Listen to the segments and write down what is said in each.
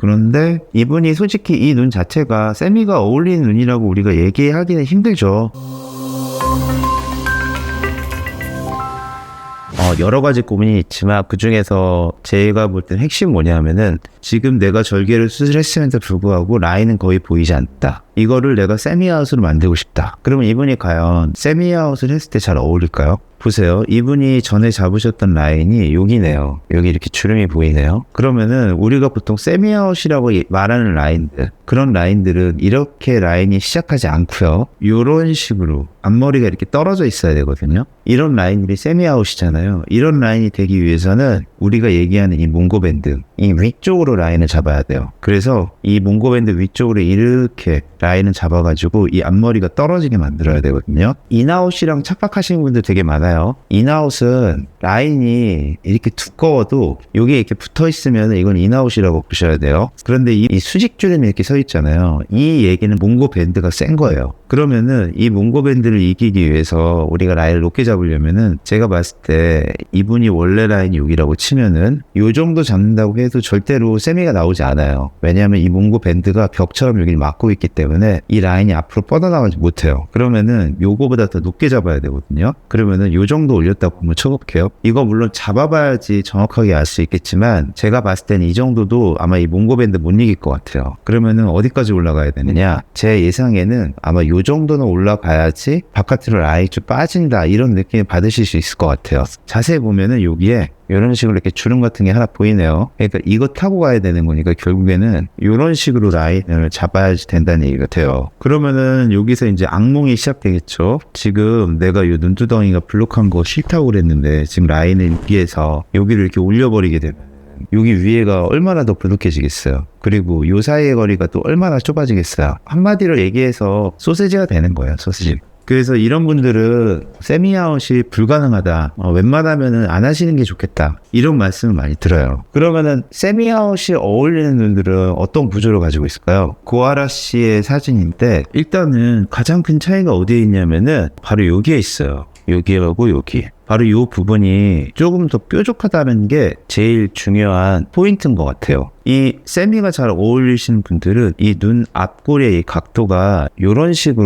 그런데 이분이 솔직히 이 눈 자체가 세미가 어울리는 눈이라고 우리가 얘기하기는 힘들죠. 여러 가지 고민이 있지만 그 중에서 제가 볼 땐 핵심 뭐냐면은 지금 내가 절개를 수술했음에도 불구하고 라인은 거의 보이지 않다. 이거를 내가 세미아웃으로 만들고 싶다. 그러면 이분이 과연 세미아웃을 했을 때 잘 어울릴까요? 보세요. 이분이 전에 잡으셨던 라인이 여기네요. 여기 이렇게 주름이 보이네요. 그러면은 우리가 보통 세미아웃이라고 말하는 라인들, 그런 라인들은 이렇게 라인이 시작하지 않고요. 이런 식으로 앞머리가 이렇게 떨어져 있어야 되거든요. 이런 라인들이 세미아웃이잖아요. 이런 라인이 되기 위해서는 우리가 얘기하는 이 몽고밴드, 이 위쪽으로 라인을 잡아야 돼요. 그래서 이 몽고밴드 위쪽으로 이렇게 라인을 잡아가지고 이 앞머리가 떨어지게 만들어야 되거든요. 인아웃이랑 착각하시는 분들 되게 많아요. 인아웃은 라인이 이렇게 두꺼워도 여기에 이렇게 붙어 있으면 이건 인아웃이라고 보셔야 돼요. 그런데 이 수직주름이 이렇게 서 있잖아요. 이 얘기는 몽고밴드가 센 거예요. 그러면은 이 몽고밴드를 이기기 위해서 우리가 라인을 높게 잡으려면은 제가 봤을 때 이분이 원래 라인이 여기라고 치면은 요 정도 잡는다고 해도 절대로 세미가 나오지 않아요. 왜냐하면 이 몽고밴드가 벽처럼 여기를 막고 있기 때문에 이 라인이 앞으로 뻗어나가지 못해요. 그러면은 요거보다 더 높게 잡아야 되거든요. 그러면은 요 정도 올렸다고 한번 쳐볼게요. 이거 물론 잡아봐야지 정확하게 알 수 있겠지만 제가 봤을 때는 이 정도도 아마 이 몽고밴드 못 이길 것 같아요. 그러면은 어디까지 올라가야 되느냐? 제 예상에는 아마 요 정도는 올라가야지 바깥으로 라인이 좀 빠진다 이런 느낌을 받으실 수 있을 것 같아요. 자세히 보면은 여기에 이런 식으로 이렇게 주름 같은 게 하나 보이네요. 그러니까 이거 타고 가야 되는 거니까 결국에는 이런 식으로 라인을 잡아야 된다는 얘기가 돼요. 그러면은 여기서 이제 악몽이 시작되겠죠. 지금 내가 이 눈두덩이가 블록한 거 싫다고 그랬는데 지금 라인을 위에서 여기를 이렇게 올려버리게 되면 여기 위에가 얼마나 더 부족해지겠어요. 그리고 요 사이의 거리가 또 얼마나 좁아지겠어요. 한마디로 얘기해서 소세지가 되는 거예요. 소세지. 그래서 이런 분들은 세미아웃이 불가능하다. 웬만하면은 안 하시는 게 좋겠다. 이런 말씀을 많이 들어요. 그러면은 세미아웃이 어울리는 눈들은 어떤 구조를 가지고 있을까요? 고아라 씨의 사진인데 일단은 가장 큰 차이가 어디에 있냐면은 바로 여기에 있어요. 여기하고 여기. 바로 이 부분이 조금 더 뾰족하다는 게 제일 중요한 포인트인 것 같아요. 이 세미가 잘 어울리시는 분들은 이 눈 앞골의 이 각도가 이런 식의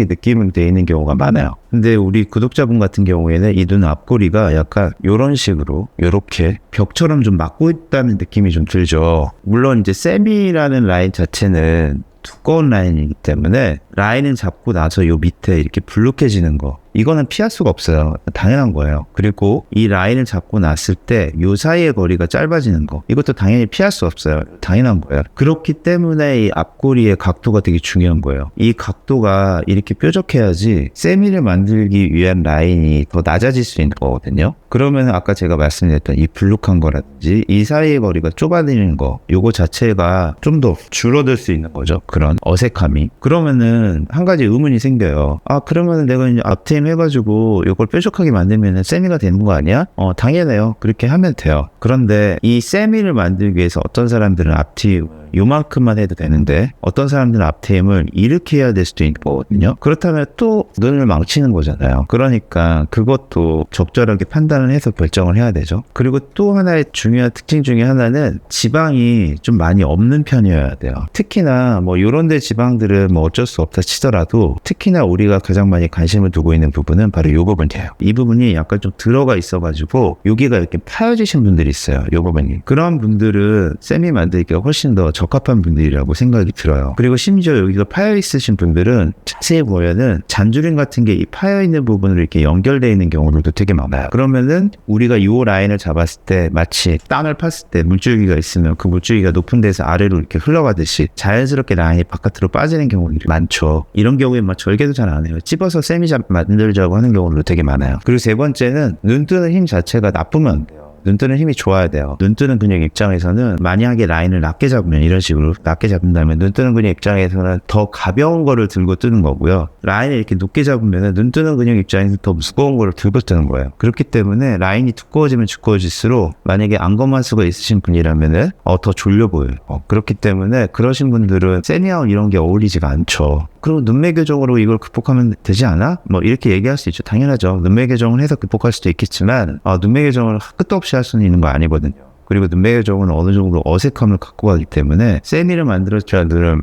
느낌은 되어 있는 경우가 많아요. 근데 우리 구독자분 같은 경우에는 이 눈 앞골이가 약간 이런 식으로 이렇게 벽처럼 좀 막고 있다는 느낌이 좀 들죠. 물론 이제 세미라는 라인 자체는 두꺼운 라인이기 때문에 라인을 잡고 나서 요 밑에 이렇게 불룩해지는 거 이거는 피할 수가 없어요. 당연한 거예요. 그리고 이 라인을 잡고 났을 때 요 사이의 거리가 짧아지는 거 이것도 당연히 피할 수 없어요. 당연한 거예요. 그렇기 때문에 이 앞꼬리의 각도가 되게 중요한 거예요. 이 각도가 이렇게 뾰족해야지 세미를 만들기 위한 라인이 더 낮아질 수 있는 거거든요. 그러면 아까 제가 말씀드렸던 이 불룩한 거라든지 이 사이의 거리가 좁아지는 거 요거 자체가 좀 더 줄어들 수 있는 거죠. 그런 어색함이. 그러면은 한 가지 의문이 생겨요. 그러면은 내가 이제 앞트임 해가지고 이걸 뾰족하게 만들면 세미가 되는 거 아니야? 당연해요. 그렇게 하면 돼요. 그런데 이 세미를 만들기 위해서 어떤 사람들은 앞트임 요만큼만 해도 되는데 어떤 사람들은 앞트임을 이렇게 해야 될 수도 있는 거거든요. 그렇다면 또 눈을 망치는 거잖아요. 그러니까 그것도 적절하게 판단을 해서 결정을 해야 되죠. 그리고 또 하나의 중요한 특징 중에 하나는 지방이 좀 많이 없는 편이어야 돼요. 특히나 뭐 요런 데 지방들은 뭐 어쩔 수 없다 치더라도 특히나 우리가 가장 많이 관심을 두고 있는 부분은 바로 요 부분이에요. 이 부분이 약간 좀 들어가 있어가지고 여기가 이렇게 파여지신 분들이 있어요. 요 부분이. 그런 분들은 세미 만들기가 훨씬 더 적합한 분들이라고 생각이 들어요. 그리고 심지어 여기가 파여 있으신 분들은 자세히 보면은 잔주림 같은 게 이 파여 있는 부분으로 이렇게 연결되어 있는 경우들도 되게 많아요. 그러면은 우리가 이 라인을 잡았을 때 마치 땅을 팠을 때 물줄기가 있으면 그 물줄기가 높은 데서 아래로 이렇게 흘러가듯이 자연스럽게 라인이 바깥으로 빠지는 경우들이 많죠. 이런 경우에 막 절개도 잘 안 해요. 찝어서 세미 만들자고 하는 경우도 되게 많아요. 그리고 세 번째는 눈 뜨는 힘 자체가 나쁘면 안 돼요. 눈 뜨는 힘이 좋아야 돼요. 눈 뜨는 근육 입장에서는 만약에 라인을 낮게 잡으면 이런 식으로 낮게 잡는다면 눈 뜨는 근육 입장에서는 더 가벼운 거를 들고 뜨는 거고요. 라인을 이렇게 높게 잡으면 눈 뜨는 근육 입장에서 더 무거운 거를 들고 뜨는 거예요. 그렇기 때문에 라인이 두꺼워지면 두꺼워질수록 만약에 안검하수가 있으신 분이라면은 더 졸려 보여요. 그렇기 때문에 그러신 분들은 세미아웃 이런 게 어울리지가 않죠. 그리고 눈매 교정으로 이걸 극복하면 되지 않아? 뭐 이렇게 얘기할 수 있죠. 당연하죠. 눈매 교정을 해서 극복할 수도 있겠지만 눈매 교정을 끝도 없이 할 수는 있는 거 아니거든요. 그리고 눈매교정은 어느 정도 어색함을 갖고 가기 때문에 세미를 만들었자 눈을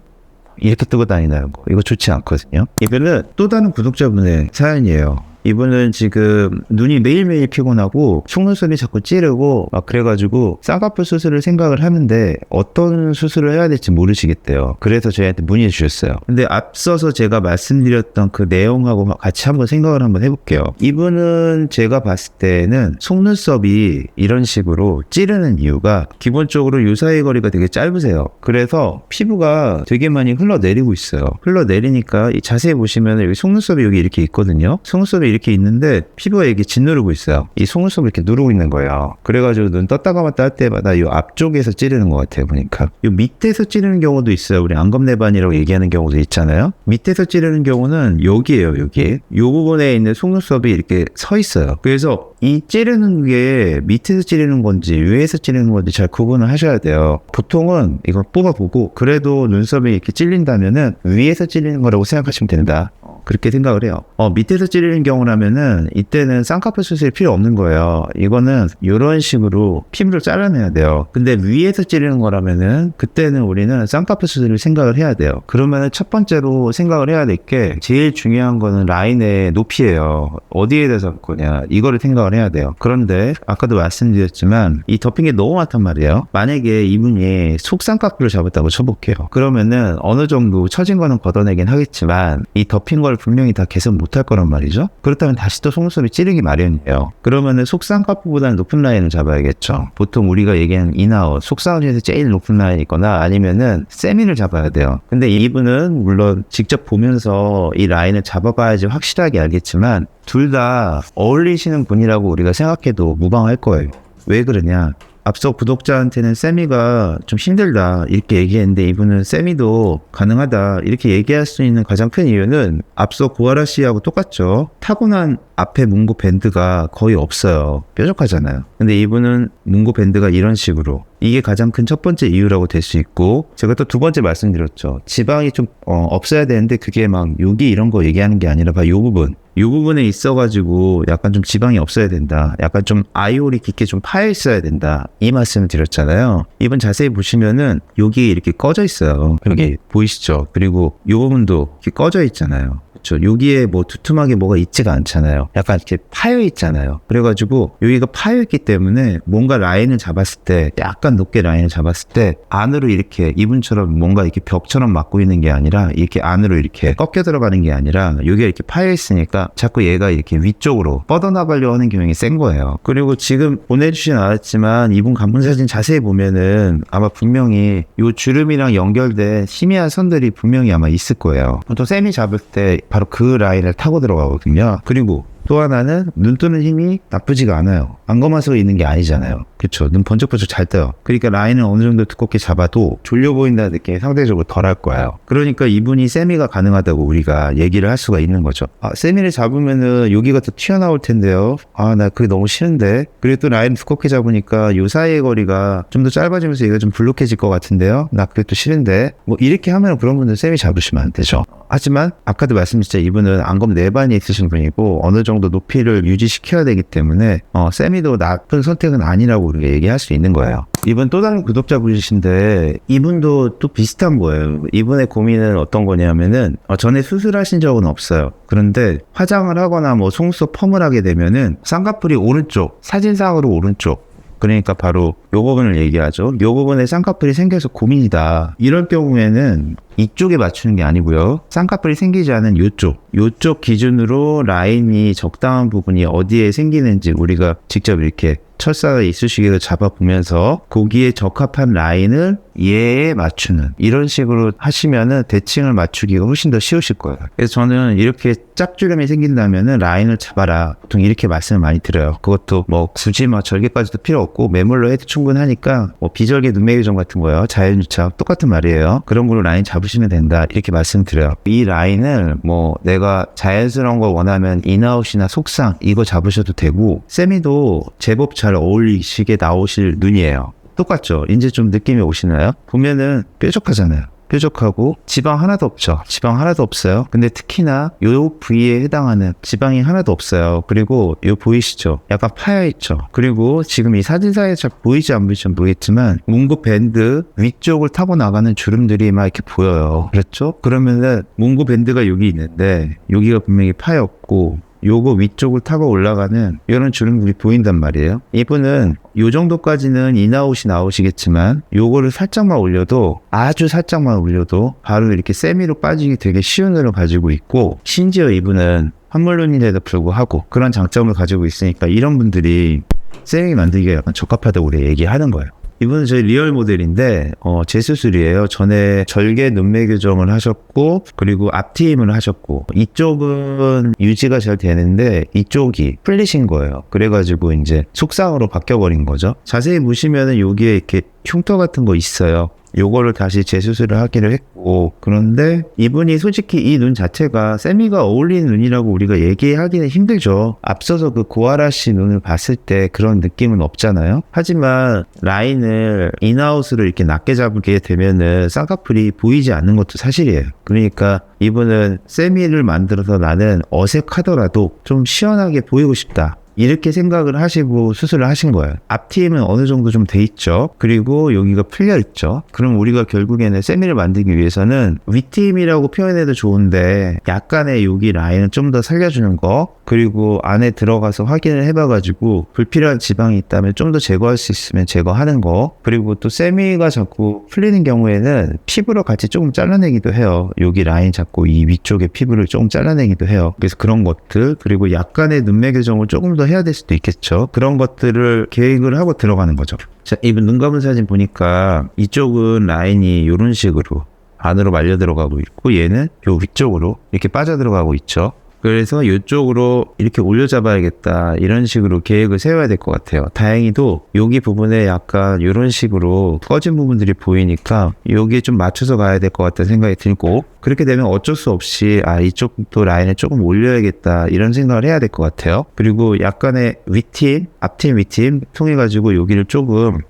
이렇게 뜨고 다니는 거 이거 좋지 않거든요. 이거는 또 다른 구독자분의 사연이에요. 이분은 지금 눈이 매일매일 피곤하고 속눈썹이 자꾸 찌르고 막 그래가지고 쌍꺼풀 수술을 생각을 하는데 어떤 수술을 해야 될지 모르시겠대요. 그래서 저희한테 문의해 주셨어요. 근데 앞서서 제가 말씀드렸던 그 내용하고 같이 한번 생각을 한번 해볼게요. 이분은 제가 봤을 때는 속눈썹이 이런 식으로 찌르는 이유가 기본적으로 요 사이 거리가 되게 짧으세요. 그래서 피부가 되게 많이 흘러내리고 있어요. 흘러내리니까 자세히 보시면 여기 속눈썹이 여기 이렇게 있거든요. 속눈썹이 이렇게 있는데 피부가 이렇게 짓누르고 있어요. 이 속눈썹을 이렇게 누르고 있는 거예요. 그래가지고 눈 떴다 감았다 할 때마다 이 앞쪽에서 찌르는 것 같아요. 보니까 이 밑에서 찌르는 경우도 있어요. 우리 안검내반이라고 얘기하는 경우도 있잖아요. 밑에서 찌르는 경우는 여기에요. 여기 이 부분에 있는 속눈썹이 이렇게 서 있어요. 그래서 이 찌르는 게 밑에서 찌르는 건지 위에서 찌르는 건지 잘 구분을 하셔야 돼요. 보통은 이걸 뽑아보고 그래도 눈썹이 이렇게 찔린다면은 위에서 찌르는 거라고 생각하시면 된다. 그렇게 생각을 해요. 밑에서 찌르는 경우라면은 이때는 쌍꺼풀 수술이 필요 없는 거예요. 이거는 이런 식으로 피부를 잘라내야 돼요. 근데 위에서 찌르는 거라면은 그때는 우리는 쌍꺼풀 수술을 생각을 해야 돼요. 그러면은 첫 번째로 생각을 해야 될 게 제일 중요한 거는 라인의 높이예요. 어디에 대해서 할 거냐 이거를 생각을 해야 돼요. 그런데 아까도 말씀드렸지만 이 덮인 게 너무 많단 말이에요. 만약에 이분이 속쌍꺼풀을 잡았다고 쳐볼게요. 그러면은 어느 정도 처진 거는 걷어내긴 하겠지만 이 덮인 걸 분명히 다 개선 못할 거란 말이죠. 그렇다면 다시 또 속눈썹이 찌르기 마련이에요. 그러면은 속쌍꺼풀보다는 높은 라인을 잡아야겠죠. 보통 우리가 얘기하는 인아웃, 속쌍 중에서 제일 높은 라인이 있거나 아니면은 세미를 잡아야 돼요. 근데 이분은 물론 직접 보면서 이 라인을 잡아봐야지 확실하게 알겠지만 둘 다 어울리시는 분이라고 우리가 생각해도 무방할 거예요. 왜 그러냐? 앞서 구독자한테는 세미가 좀 힘들다 이렇게 얘기했는데 이분은 세미도 가능하다 이렇게 얘기할 수 있는 가장 큰 이유는 앞서 고아라 씨하고 똑같죠. 타고난 앞에 문고 밴드가 거의 없어요. 뾰족하잖아요. 근데 이분은 문고 밴드가 이런 식으로 이게 가장 큰 첫 번째 이유라고 될 수 있고 제가 또 두 번째 말씀드렸죠. 지방이 좀 없어야 되는데 그게 막 여기 이런 거 얘기하는 게 아니라 이 부분에 있어가지고 약간 좀 지방이 없어야 된다. 약간 좀 아이홀이 깊게 좀 파여 있어야 된다. 이 말씀을 드렸잖아요. 이분 자세히 보시면은 여기 이렇게 꺼져 있어요. 여기 보이시죠? 그리고 이 부분도 이렇게 꺼져 있잖아요. 그렇죠. 여기에 뭐 두툼하게 뭐가 있지가 않잖아요. 약간 이렇게 파여 있잖아요. 그래가지고 여기가 파여 있기 때문에 뭔가 라인을 잡았을 때 약간 높게 라인을 잡았을 때 안으로 이렇게 이분처럼 뭔가 이렇게 벽처럼 막고 있는 게 아니라 이렇게 안으로 이렇게 꺾여 들어가는 게 아니라 여기가 이렇게 파여 있으니까 자꾸 얘가 이렇게 위쪽으로 뻗어나가려고 하는 경향이 센 거예요. 그리고 지금 보내주진 않았지만 이분 간본 사진 자세히 보면은 아마 분명히 이 주름이랑 연결된 희미한 선들이 분명히 아마 있을 거예요. 보통 세미 잡을 때 바로 그 라인을 타고 들어가거든요. 그리고 또 하나는 눈 뜨는 힘이 나쁘지가 않아요. 안검하수가 있는 게 아니잖아요. 그쵸? 눈 번쩍번쩍 잘 떠요. 그러니까 라인을 어느 정도 두껍게 잡아도 졸려 보인다는 느낌이 상대적으로 덜할 거예요. 그러니까 이분이 세미가 가능하다고 우리가 얘기를 할 수가 있는 거죠. 세미를 잡으면은 여기가 더 튀어나올 텐데요. 나 그게 너무 싫은데. 그리고 또 라인 두껍게 잡으니까 요 사이의 거리가 좀 더 짧아지면서 얘가 좀 불룩해질 것 같은데요. 나 그게 또 싫은데. 뭐 이렇게 하면 그런 분들 세미 잡으시면 안 되죠. 하지만 아까도 말씀드렸죠. 이분은 안검 내반이 있으신 분이고 어느 정도 높이를 유지시켜야 되기 때문에 세미도 나쁜 선택은 아니라고 우리가 얘기할 수 있는 거예요. 이분 또 다른 구독자분이신데 이분도 또 비슷한 거예요. 이분의 고민은 어떤 거냐면은 전에 수술하신 적은 없어요. 그런데 화장을 하거나 뭐 속눈썹 펌을 하게 되면은 쌍꺼풀이 오른쪽, 사진상으로 오른쪽 그러니까 바로 요 부분을 얘기하죠. 요 부분에 쌍꺼풀이 생겨서 고민이다. 이럴 경우에는 이쪽에 맞추는 게 아니고요. 쌍꺼풀이 생기지 않은 요쪽 기준으로 라인이 적당한 부분이 어디에 생기는지 우리가 직접 이렇게 철사의 이쑤시개를 잡아보면서 거기에 적합한 라인을 얘에 맞추는 이런 식으로 하시면은 대칭을 맞추기가 훨씬 더 쉬우실 거예요. 그래서 저는 이렇게 짝주름이 생긴다면은 라인을 잡아라. 보통 이렇게 말씀을 많이 드려요. 그것도 뭐 굳이 막 절개까지도 필요 없고 매몰로 해도 충분하니까 뭐 비절개 눈매교정 같은 거요. 자연유착 똑같은 말이에요. 그런 걸로 라인 잡으시면 된다. 이렇게 말씀드려요. 이 라인을 뭐 내가 자연스러운 걸 원하면 인아웃이나 속상 이거 잡으셔도 되고 세미도 제법 잘 어울리시게 나오실 눈이에요. 똑같죠? 이제 좀 느낌이 오시나요? 보면은 뾰족하잖아요. 뾰족하고 지방 하나도 없죠. 지방 하나도 없어요. 근데 특히나 요 부위에 해당하는 지방이 하나도 없어요. 그리고 요 보이시죠? 약간 파여있죠. 그리고 지금 이 사진사에 잘 보이지 안 보이지 모르겠지만 문구 밴드 위쪽을 타고 나가는 주름들이 막 이렇게 보여요. 그렇죠? 그러면은 문구 밴드가 여기 있는데 여기가 분명히 파였고 요거 위쪽을 타고 올라가는 이런 주름들이 보인단 말이에요. 이분은 요 정도까지는 인아웃이 나오시겠지만 요거를 살짝만 올려도 아주 살짝만 올려도 바로 이렇게 세미로 빠지기 되게 쉬운 눈을 가지고 있고 심지어 이분은 한물눈인데도 불구하고 그런 장점을 가지고 있으니까 이런 분들이 세미 만들기가 약간 적합하다고 우리 얘기하는 거예요. 이분은 저희 리얼 모델인데 재수술이에요. 전에 절개 눈매 교정을 하셨고 그리고 앞트임을 하셨고 이쪽은 유지가 잘 되는데 이쪽이 풀리신 거예요. 그래가지고 이제 속상으로 바뀌어버린 거죠. 자세히 보시면은 여기에 이렇게 흉터 같은 거 있어요. 요거를 다시 재수술을 하기를 했고 그런데 이분이 솔직히 이 눈 자체가 세미가 어울리는 눈이라고 우리가 얘기하기는 힘들죠. 앞서서 그 고아라 씨 눈을 봤을 때 그런 느낌은 없잖아요. 하지만 라인을 인아웃으로 이렇게 낮게 잡게 되면은 쌍꺼풀이 보이지 않는 것도 사실이에요. 그러니까 이분은 세미를 만들어서 나는 어색하더라도 좀 시원하게 보이고 싶다. 이렇게 생각을 하시고 수술을 하신 거예요. 앞팀은 어느 정도 좀 돼 있죠. 그리고 여기가 풀려 있죠. 그럼 우리가 결국에는 세미를 만들기 위해서는 윗팀이라고 표현해도 좋은데 약간의 여기 라인을 좀 더 살려주는 거 그리고 안에 들어가서 확인을 해봐가지고 불필요한 지방이 있다면 좀 더 제거할 수 있으면 제거하는 거 그리고 또 세미가 자꾸 풀리는 경우에는 피부로 같이 조금 잘라내기도 해요. 여기 라인 잡고 이 위쪽의 피부를 조금 잘라내기도 해요. 그래서 그런 것들 그리고 약간의 눈매 교정을 조금 더 해야 될 수도 있겠죠. 그런 것들을 계획을 하고 들어가는 거죠. 자, 이분 눈 감은 사진 보니까 이쪽은 라인이 이런 식으로 안으로 말려 들어가고 있고 얘는 요 위쪽으로 이렇게 빠져 들어가고 있죠. 그래서 이쪽으로 이렇게 올려잡아야겠다 이런 식으로 계획을 세워야 될 것 같아요. 다행히도 여기 부분에 약간 이런 식으로 꺼진 부분들이 보이니까 여기에 좀 맞춰서 가야 될 것 같다는 생각이 들고 그렇게 되면 어쩔 수 없이 이쪽도 라인을 조금 올려야겠다 이런 생각을 해야 될 것 같아요. 그리고 약간의 윗팀, 앞팀, 윗팀 통해 가지고 여기를 조금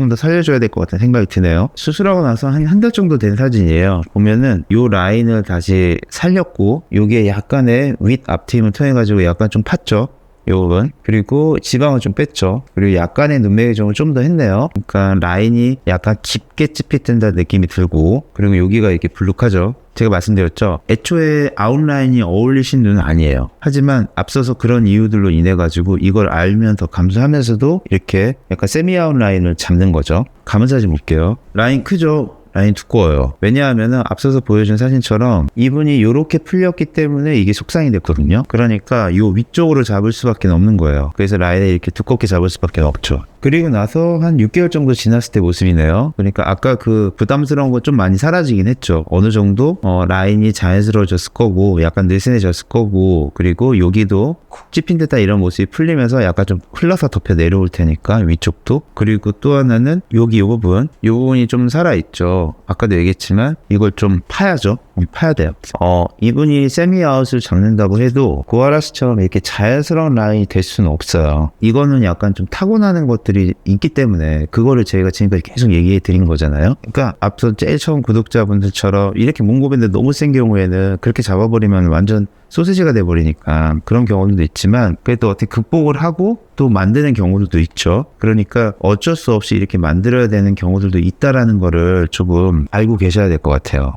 더 살려줘야 될 것 같다는 생각이 드네요. 수술하고 나서 한 달 정도 된 사진이에요. 보면은 요 라인을 다시 살렸고 여기에 약간의 윗 앞팀을 통해 가지고 약간 좀 팠죠. 요 부분 그리고 지방을 좀 뺐죠. 그리고 약간의 눈매 교정을 좀 더 했네요. 그러니까 라인이 약간 깊게 찝힙된다는 느낌이 들고 그리고 여기가 이렇게 불룩하죠. 제가 말씀드렸죠. 애초에 아웃라인이 어울리신 눈은 아니에요. 하지만 앞서서 그런 이유들로 인해 가지고 이걸 알면 더 감수하면서도 이렇게 약간 세미 아웃라인을 잡는 거죠. 감은 사진 볼게요. 라인 크죠? 라인 두꺼워요. 왜냐하면 앞서서 보여준 사진처럼 이분이 이렇게 풀렸기 때문에 이게 속상이 됐거든요. 그러니까 이 위쪽으로 잡을 수밖에 없는 거예요. 그래서 라인을 이렇게 두껍게 잡을 수밖에 없죠. 그리고 나서 한 6개월 정도 지났을 때 모습이네요. 그러니까 아까 그 부담스러운 거 좀 많이 사라지긴 했죠. 어느 정도 라인이 자연스러워졌을 거고 약간 느슨해졌을 거고 그리고 여기도 콕 찝힌 듯한 이런 모습이 풀리면서 약간 좀 흘러서 덮여 내려올 테니까 위쪽도 그리고 또 하나는 여기 이 부분이 좀 살아있죠. 아까도 얘기했지만 이걸 좀 파야죠. 파야 돼요. 이분이 세미 아웃을 잡는다고 해도 고아라스처럼 이렇게 자연스러운 라인이 될 수는 없어요. 이거는 약간 좀 타고나는 것들이 있기 때문에 그거를 저희가 지금까지 계속 얘기해 드린 거잖아요. 그러니까 앞서 제일 처음 구독자분들처럼 이렇게 몽고밴드 너무 센 경우에는 그렇게 잡아버리면 완전 소시지가 돼버리니까 그런 경우도 있지만 그래도 어떻게 극복을 하고 또 만드는 경우들도 있죠. 그러니까 어쩔 수 없이 이렇게 만들어야 되는 경우들도 있다라는 거를 조금 알고 계셔야 될 것 같아요.